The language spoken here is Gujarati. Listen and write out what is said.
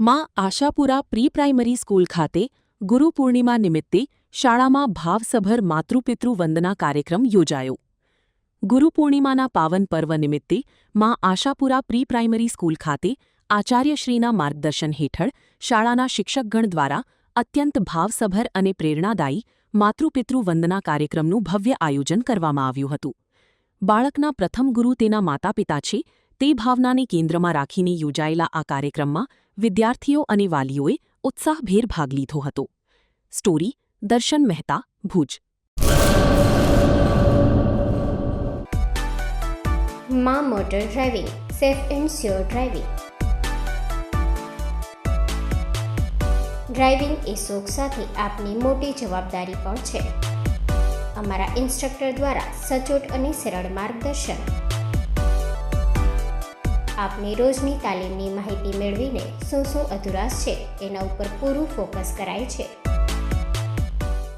માં આશાપુરા પ્રી પ્રાઇમરી સ્કૂલ ખાતે ગુરુ પૂર્ણિમા નિમિત્તે શાળામાં ભાવસભર માતૃપિતૃ વંદના કાર્યક્રમ યોજાયો. ગુરુ પૂર્ણિમાના પાવન પર્વ નિમિત્તે માં આશાપુરા પ્રી પ્રાઇમરી સ્કૂલ ખાતે આચાર્યશ્રીના માર્ગદર્શન હેઠળ શાળાના શિક્ષકગણ દ્વારા અત્યંત ભાવસભર અને પ્રેરણાદાયી માતૃપિતૃ વંદના કાર્યક્રમનું ભવ્ય આયોજન કરવામાં આવ્યું હતું. બાળકના પ્રથમ ગુરુ તેના માતાપિતા છે તે ભાવનાને કેન્દ્રમાં રાખીને યોજાયેલા આ કાર્યક્રમમાં વિદ્યાર્થીઓ અને વાલીઓએ ઉત્સાહભેર ભાગ લીધો હતો. સ્ટોરી દર્શન મહેતા, ભુજ. માં motor driving, safe and sure driving. Driving એ શોખ સાથે આપની મોટી જવાબદારી પણ છે. અમારા ઇન્સ્ટ્રક્ટર દ્વારા સચોટ અને સરળ માર્ગદર્શન. આપની રોજની તાલીમની માહિતી મેળવીને શું અધુરાશ છે એના ઉપર પૂરું ફોકસ કરાય છે.